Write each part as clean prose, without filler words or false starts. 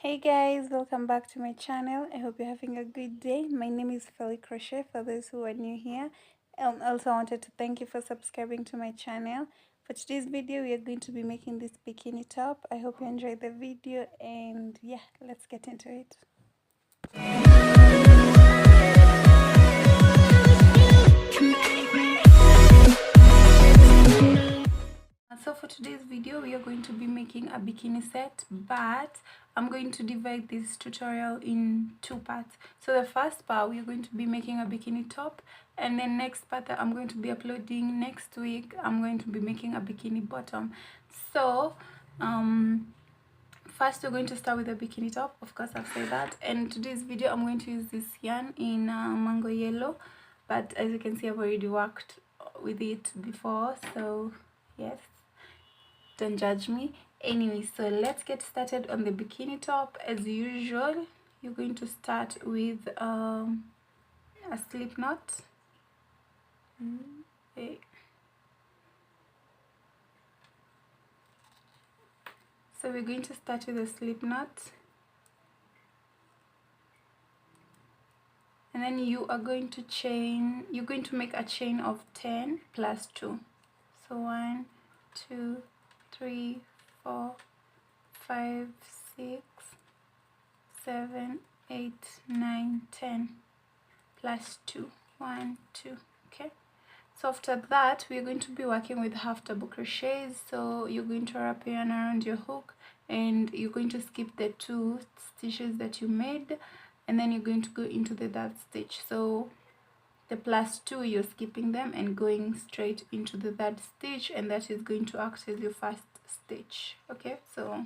Hey guys, welcome back to my channel. I hope you're having a good day. My name is Felly Crochet for those who are new here. Also wanted to thank you for subscribing to my channel. For today's video, we are going to be making this bikini top. I hope you enjoyed the video and yeah, let's get into it. So for today's video we are going to be making a bikini set, but I'm going to divide this tutorial in two parts. So the first part we are going to be making a bikini top, and then next part that I'm going to be uploading next week, I'm going to be making a bikini bottom. So first we're going to start with the bikini top. Of course, I've said that. And today's video I'm going to use this yarn in mango yellow, but as you can see I've already worked with it before, so yes, don't judge me. Anyway, so let's get started on the bikini top. As usual, you're going to start with a slip knot. Okay. So we're going to start with a slip knot, and then you are going to chain, you're going to make a chain of 10 plus 2. So 1 2 3 4 5 6 7 8 9 10 plus 2 1 2. Okay, so after that we're going to be working with half double crochets. So you're going to wrap your yarn around your hook and you're going to skip the 2 stitches that you made, and then you're going to go into the third stitch. So the plus 2, you're skipping them and going straight into the third stitch, and that is going to act as your first stitch. Okay, so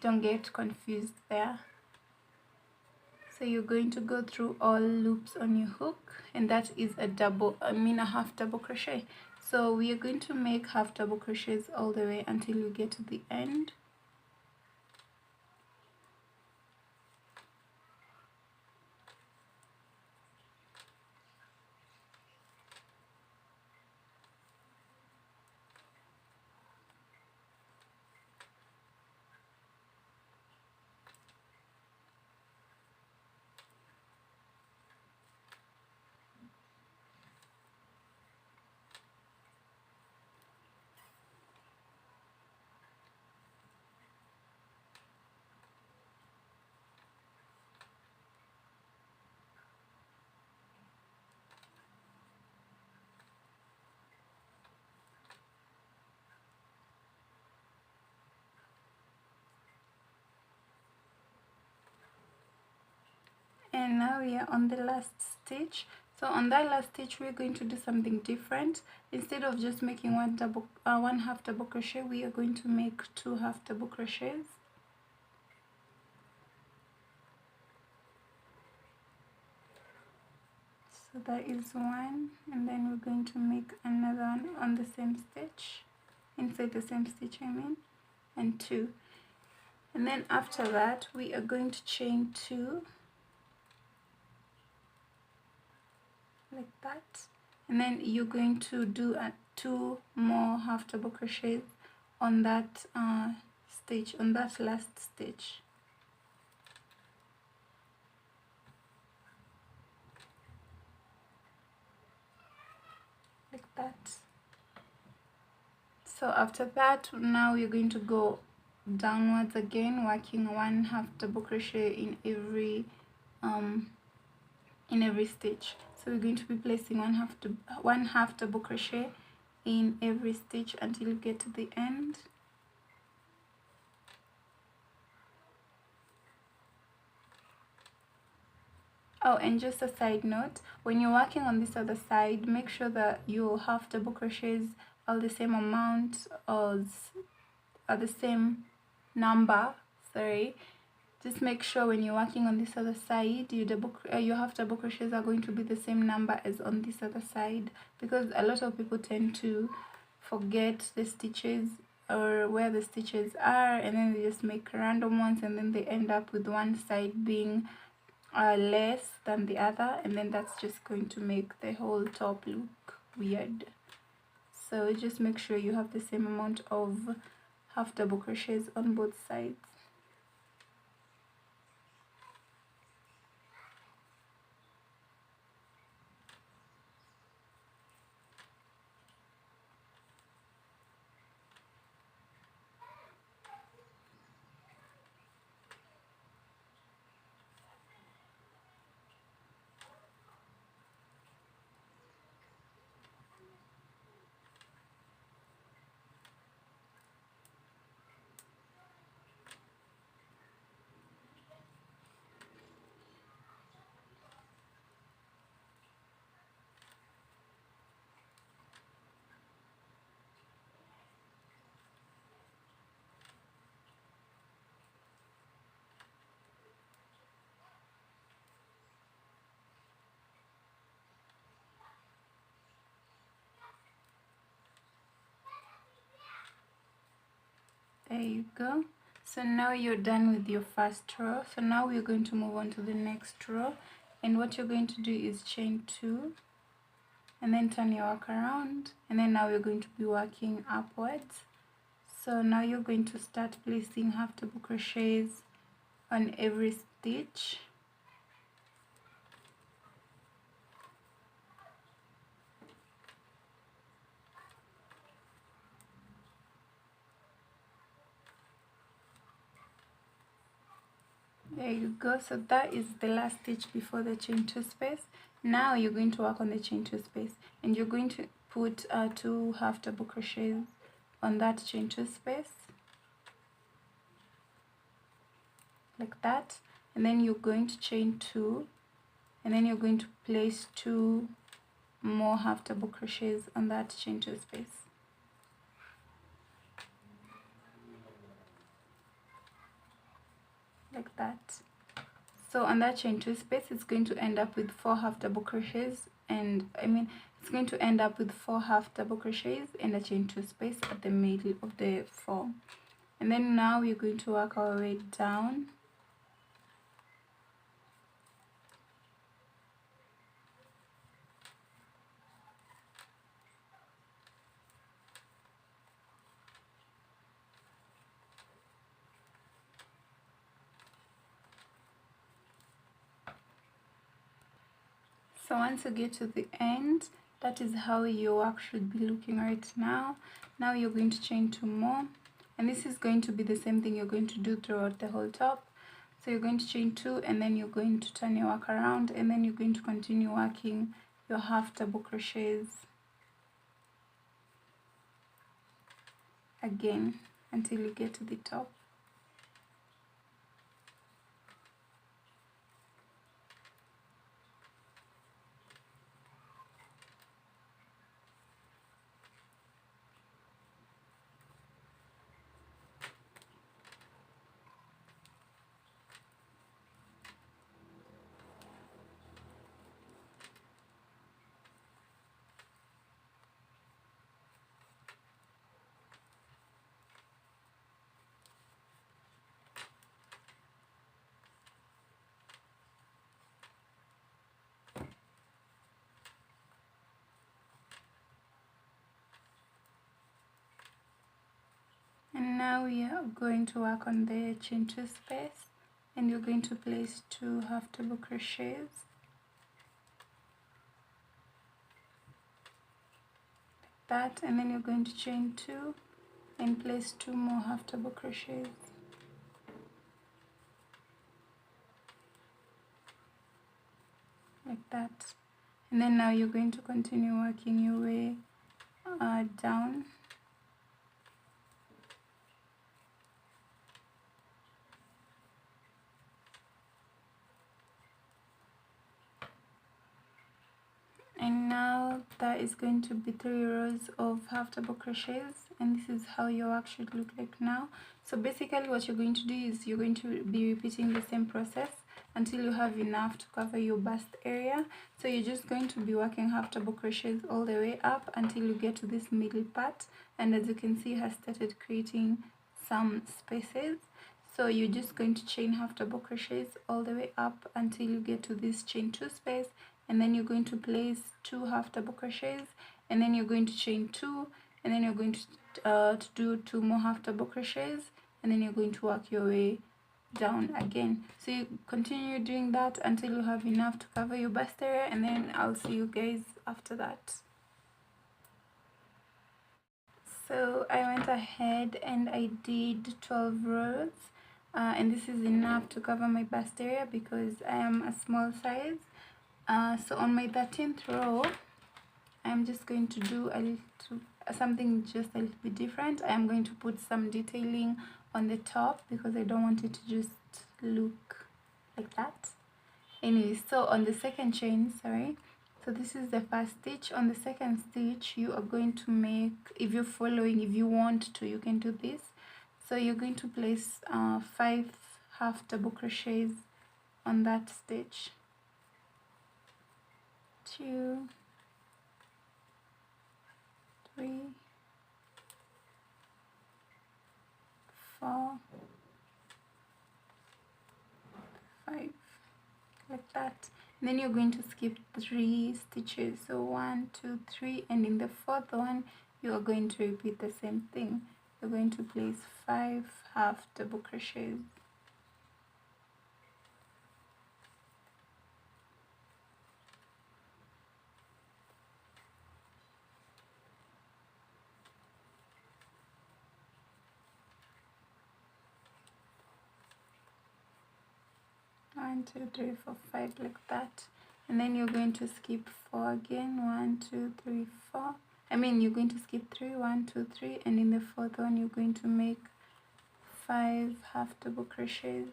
don't get confused there. So you're going to go through all loops on your hook, and that is a half double crochet. So we are going to make half double crochets all the way until you get to the end. And now we are on the last stitch. So on that last stitch we're going to do something different. Instead of just making one half double crochet, we are going to make 2 half double crochets. So that is one, and then we're going to make another one on the same stitch, inside the same stitch and 2. And then after that we are going to chain 2 like that, and then you're going to do 2 more half double crochets on that stitch, on that last stitch. Like that. So after that, now you're going to go downwards again, working 1 half double crochet in every stitch. So we're going to be placing one half double crochet in every stitch until you get to the end. Oh, and just a side note, when you're working on this other side, make sure that your half double crochets are the same amount, or are the same number, sorry. Just make sure when you're working on this other side, your half double crochets are going to be the same number as on this other side, because a lot of people tend to forget the stitches or where the stitches are, and then they just make random ones, and then they end up with one side being less than the other, and then that's just going to make the whole top look weird. So just make sure you have the same amount of half double crochets on both sides. There you go. So now you're done with your first row. So now we're going to move on to the next row, and what you're going to do is chain 2 and then turn your work around, and then now you're going to be working upwards. So now you're going to start placing half double crochets on every stitch. There you go. So that is the last stitch before the chain 2 space. Now you're going to work on the chain 2 space, and you're going to put 2 half double crochets on that chain 2 space, like that, and then you're going to chain 2, and then you're going to place 2 more half double crochets on that chain 2 space, like that. So on that chain 2 space, it's going to end up with 4 half double crochets, and it's going to end up with 4 half double crochets and a chain 2 space at the middle of the 4. And then now we're going to work our way down. So once you get to the end, that is how your work should be looking right now. Now you're going to chain 2 more, and this is going to be the same thing you're going to do throughout the whole top. So you're going to chain 2, and then you're going to turn your work around, and then you're going to continue working your half double crochets again until you get to the top. And now we are going to work on the chain 2 space, and you're going to place 2 half double crochets, like that, and then you're going to chain 2 and place 2 more half double crochets, like that. And then now you're going to continue working your way down. And now that is going to be 3 rows of half double crochets, and this is how your work should look like now. So basically what you're going to do is you're going to be repeating the same process until you have enough to cover your bust area. So you're just going to be working half double crochets all the way up until you get to this middle part, and as you can see, it has started creating some spaces. So you're just going to chain half double crochets all the way up until you get to this chain 2 space, and then you're going to place 2 half double crochets, and then you're going to chain 2, and then you're going to do 2 more half double crochets, and then you're going to work your way down again. So you continue doing that until you have enough to cover your bust area, and then I'll see you guys after that. So I went ahead and I did 12 rows, and this is enough to cover my bust area because I am a small size. So on my 13th row, I'm just going to do something just a little bit different. I'm going to put some detailing on the top because I don't want it to just look like that. Anyway, so on the second chain, so this is the first stitch. On the second stitch, you are going to make, if you're following, if you want to, you can do this. So you're going to place 5 half double crochets on that stitch. 2, 3, 4, 5, like that. And then you're going to skip 3 stitches, so 1, 2, 3, and in the fourth one you are going to repeat the same thing. You're going to place 5 half double crochets. One, 2, 3, 4, 5, like that. And then you're going to skip 4 again. 1, 2, 3, 4. I mean, you're going to skip 3, 1, 2, 3, and in the fourth one you're going to make 5 half double crochets.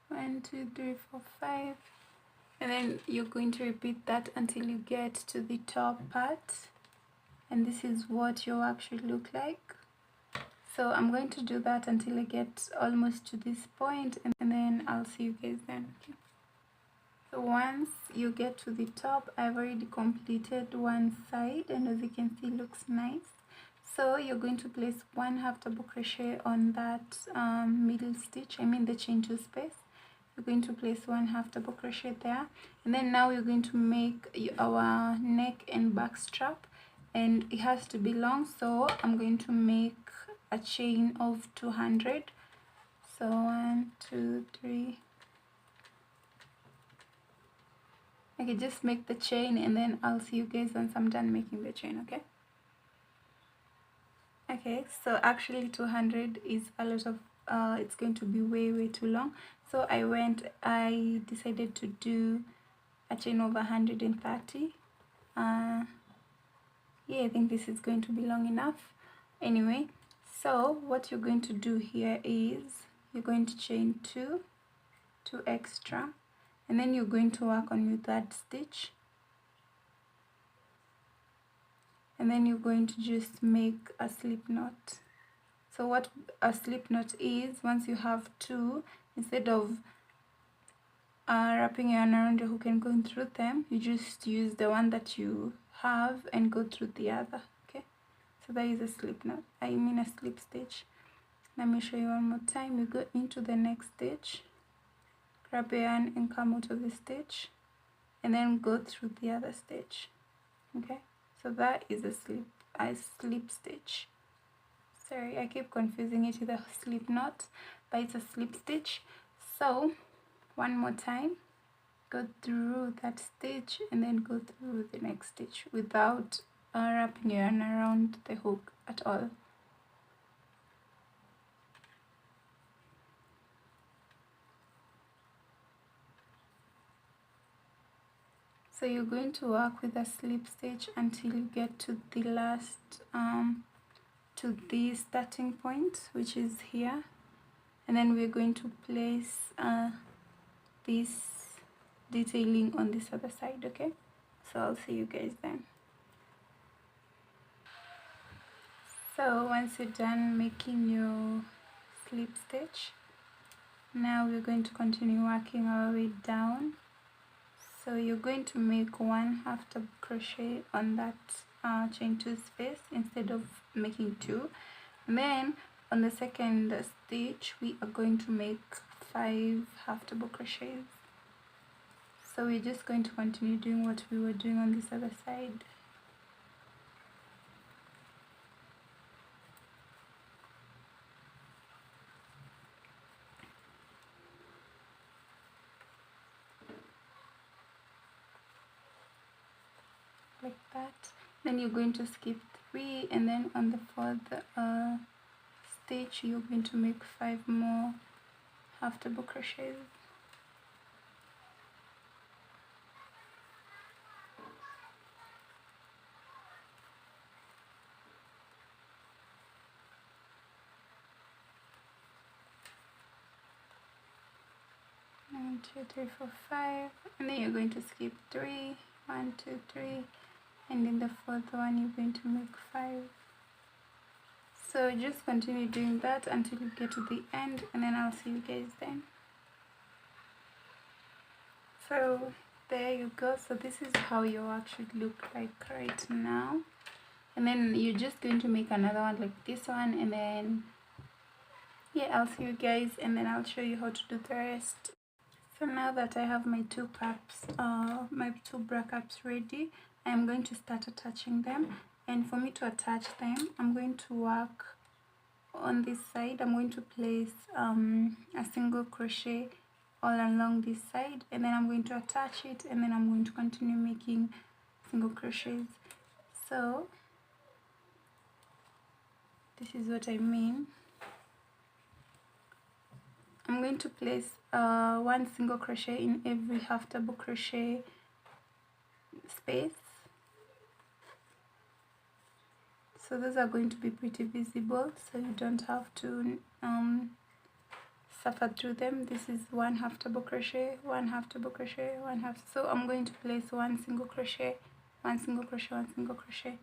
One, 2, 3, 4, 5. And then you're going to repeat that until you get to the top part. And this is what your work should look like. So I'm going to do that until I get almost to this point, and then I'll see you guys then. Okay. So once you get to the top, I've already completed one side, and as you can see, it looks nice. So you're going to place 1 half double crochet on that middle stitch, I mean the chain 2 space. You're going to place 1 half double crochet there, and then now you're going to make our neck and back strap, and it has to be long, so I'm going to make a chain of 200. So 1, 2, 3. Okay, just make the chain, and then I'll see you guys once I'm done making the chain. Okay. Okay, so actually 200 is a lot of it's going to be way too long, so I decided to do a chain of 130. Yeah, I think this is going to be long enough. Anyway, so what you're going to do here is you're going to chain 2 extra, and then you're going to work on your third stitch, and then you're going to just make a slip knot. So what a slip knot is, once you have 2, instead of wrapping your yarn around your hook and going through them, you just use the one that you have and go through the other. Okay, so that is a slip knot, I mean a slip stitch. Let me show you one more time. You go into the next stitch, grab your yarn and come out of the stitch, and then go through the other stitch. Okay, so that is a slip stitch. Sorry, I keep confusing it with a slip knot, but it's a slip stitch. So one more time, go through that stitch and then go through the next stitch without wrapping your yarn around the hook at all. So you're going to work with a slip stitch until you get to the last to the starting point, which is here, and then we're going to place this detailing on this other side. Okay, so I'll see you guys then. So once you're done making your slip stitch, now we're going to continue working our way down. So you're going to make 1 half double crochet on that chain 2 space instead of making 2, and then on the second stitch we are going to make 5 half double crochets. So we're just going to continue doing what we were doing on this other side. Like that. Then you're going to skip 3, and then on the 4th stitch you're going to make 5 more half double crochets. One, 2, 3, 4, 5, and then you're going to skip 3, 1, 2, 3, and in the 4th one you're going to make 5. So just continue doing that until you get to the end, and then I'll see you guys then. So there you go. So this is how your work should look like right now. And then you're just going to make another one like this one, and then yeah, I'll see you guys, and then I'll show you how to do the rest. So now that I have my two bra caps ready, I'm going to start attaching them. And for me to attach them, I'm going to work on this side. I'm going to place a single crochet all along this side, and then I'm going to attach it, and then I'm going to continue making single crochets. So this is what I mean. I'm going to place one single crochet in every half double crochet space. So those are going to be pretty visible, so you don't have to suffer through them. This is one half double crochet, one half double crochet, one half. So I'm going to place one single crochet, one single crochet, one single crochet.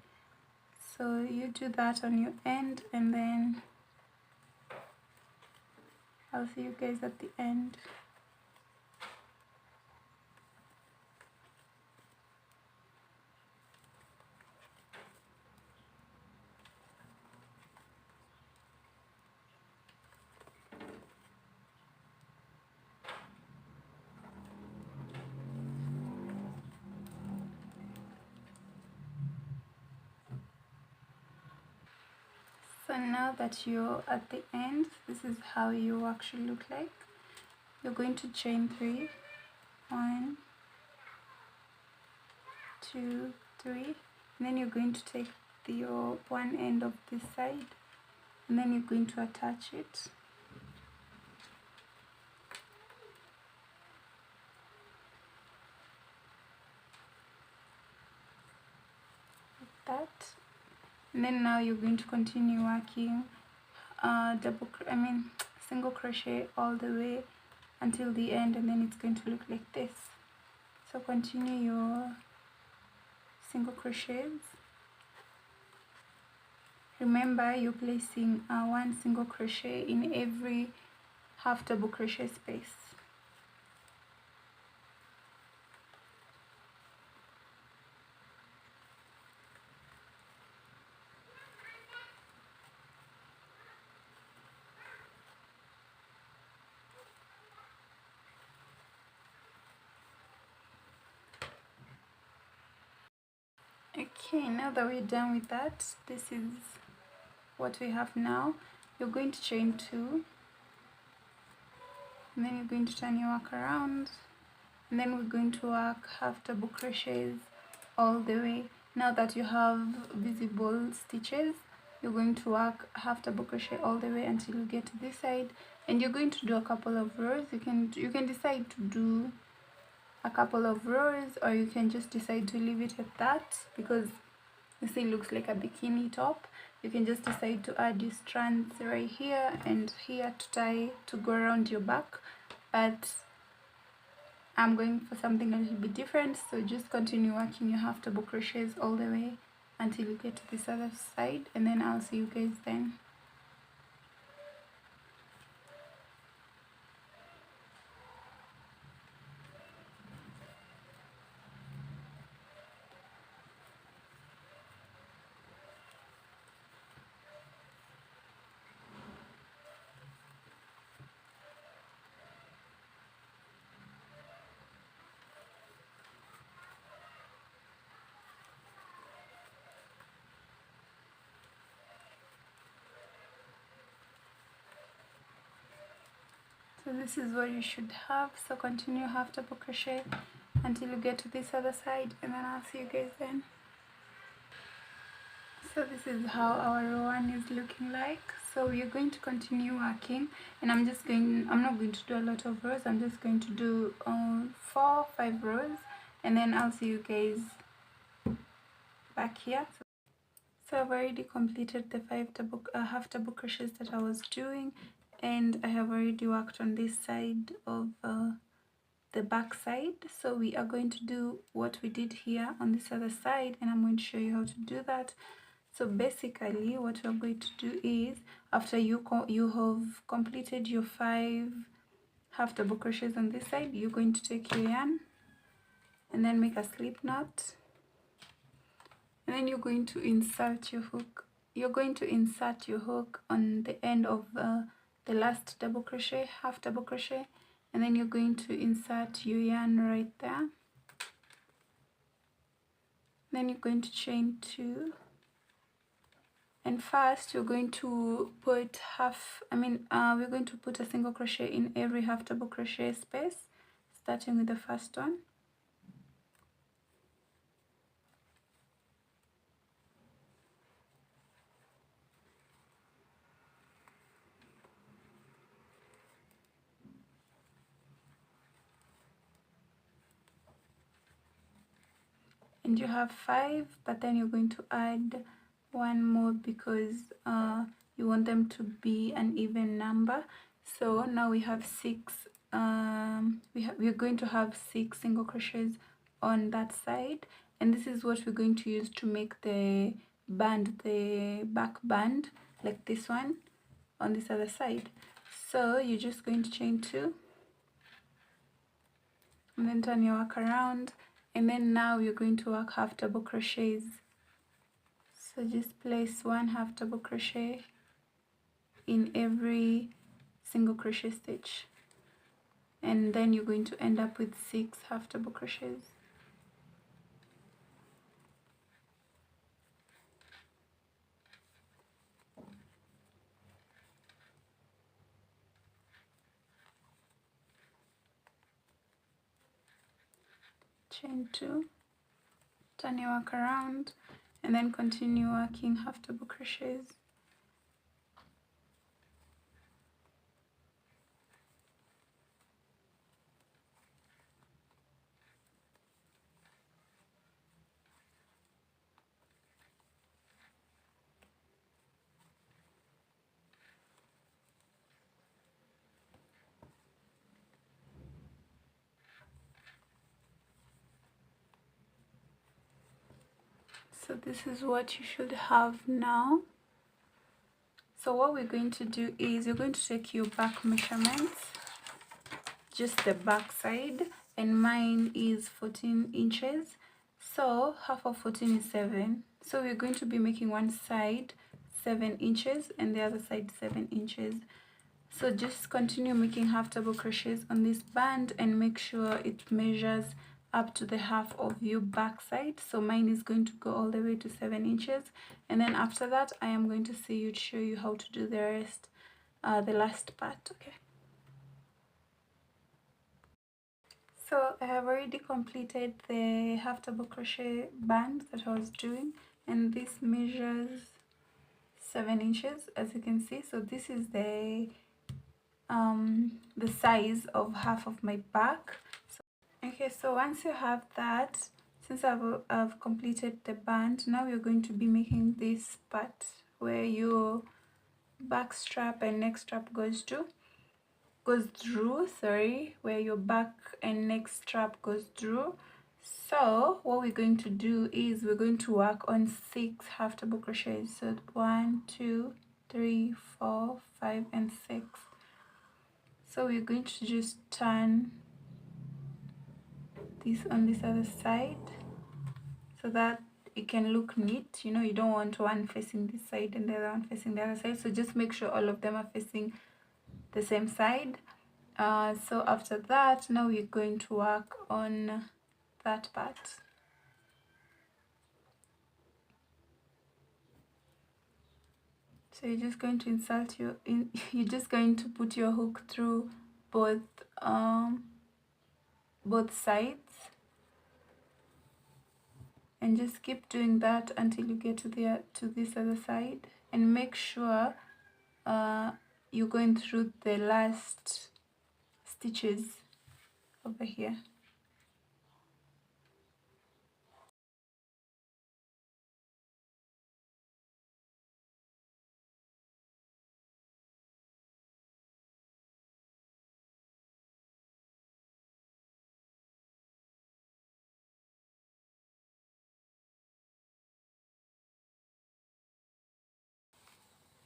So you do that on your end, and then I'll see you guys at the end. So now that you're at the end, this is how you actually look like. You're going to chain 3, 1, 2, 3, and then you're going to take your one end of this side, and then you're going to attach it. Like that. And then now you're going to continue working single crochet all the way until the end, and then it's going to look like this. So continue your single crochets. Remember, you're placing one single crochet in every half double crochet space. Okay, now that we're done with that, this is what we have now. You're going to chain 2, and then you're going to turn your work around, and then we're going to work half double crochets all the way. Now that you have visible stitches, you're going to work half double crochet all the way until you get to this side, and you're going to do a couple of rows. You can decide to do a couple of rows, or you can just decide to leave it at that, because you see it looks like a bikini top. You can just decide to add your strands right here and here to tie to go around your back, but I'm going for something a little bit different. So just continue working your half double crochets all the way until you get to this other side, and then I'll see you guys then. So this is what you should have. So continue half double crochet until you get to this other side, and then I'll see you guys then. So this is how our row 1 is looking like. So we're going to continue working, and I'm not going to do a lot of rows. I'm just going to do 4-5 rows, and then I'll see you guys back here. So I've already completed the half double crochets that I was doing, and I have already worked on this side of the back side. So we are going to do what we did here on this other side, and I'm going to show you how to do that. So basically what we're going to do is, after you have completed your 5 half double crochets on this side, you're going to take your yarn and then make a slip knot, and then you're going to insert your hook. You're going to insert your hook on the end of the last double crochet, half double crochet, and then you're going to insert your yarn right there. Then you're going to chain 2, and first you're going to put we're going to put a single crochet in every half double crochet space, starting with the first one. And you have 5, but then you're going to add 1 more because you want them to be an even number. So now we have 6. We're going to have 6 single crochets on that side, and this is what we're going to use to make the band, the back band, like this one on this other side. So you're just going to chain 2 and then turn your work around, and then now you're going to work half double crochets. So just place 1 half double crochet in every single crochet stitch, and then you're going to end up with 6 half double crochets. Chain 2, turn your work around, and then continue working half double crochets. So this is what you should have now. So what we're going to do is you're going to take your back measurements, just the back side, and mine is 14 inches. So half of 14 is 7. So we're going to be making one side 7 inches and the other side 7 inches. So just continue making half double crochets on this band and make sure it measures up to the half of your back side. So mine is going to go all the way to 7 inches, and then after that I am going to show you how to do the rest, the last part. Okay, so I have already completed the half double crochet band that I was doing, and this measures 7 inches, as you can see. So this is the size of half of my back. Okay, so once you have that, since I've completed the band, now you're going to be making this part where your back strap and neck strap goes through, where your back and neck strap goes through. So what we're going to do is we're going to work on 6 half double crochets. So 1, 2, 3, 4, 5, and 6. So we're going to just turn this on this other side so that it can look neat. You know, you don't want one facing this side and the other one facing the other side, so just make sure all of them are facing the same side. So after that, now we're going to work on that part. So you're just going to you're just going to put your hook through both sides, and just keep doing that until you get to this other side, and make sure you're going through the last stitches over here.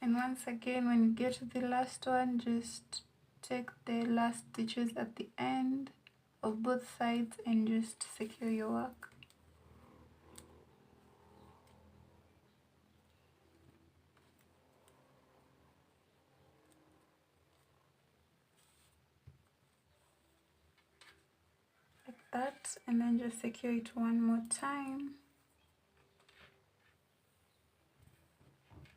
And once again, when you get to the last one, just take the last stitches at the end of both sides and just secure your work. Like that, and then just secure it one more time.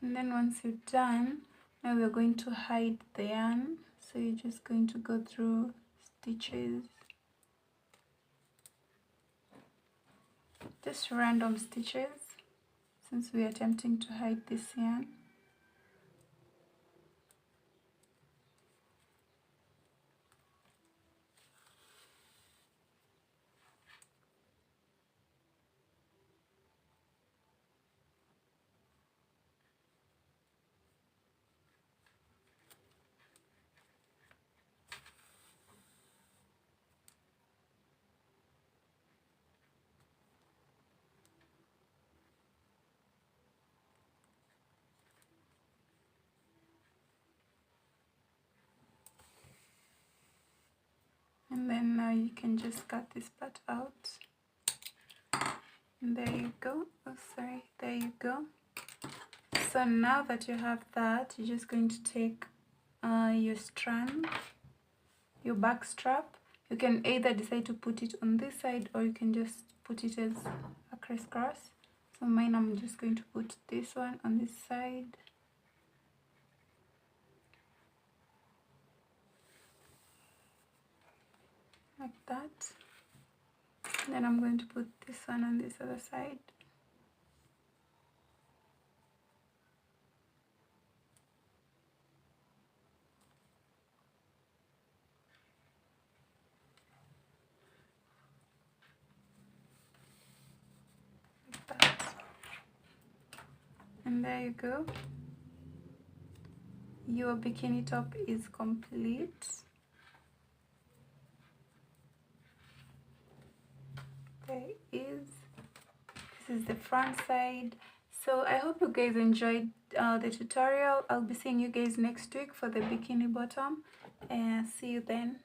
And then once you're done, now we're going to hide the yarn. So you're just going to go through stitches, just random stitches, since we are attempting to hide this yarn. And then now you can just cut this part out. And there you go. Oh, sorry. There you go. So now that you have that, you're just going to take your strand, your back strap. You can either decide to put it on this side or you can just put it as a crisscross. So mine, I'm just going to put this one on this side. Like that. Then I'm going to put this one on this other side. Like that. And there you go. Your bikini top is complete. There it is. This is the front side. So I hope you guys enjoyed the tutorial. I'll be seeing you guys next week for the bikini bottom, and see you then.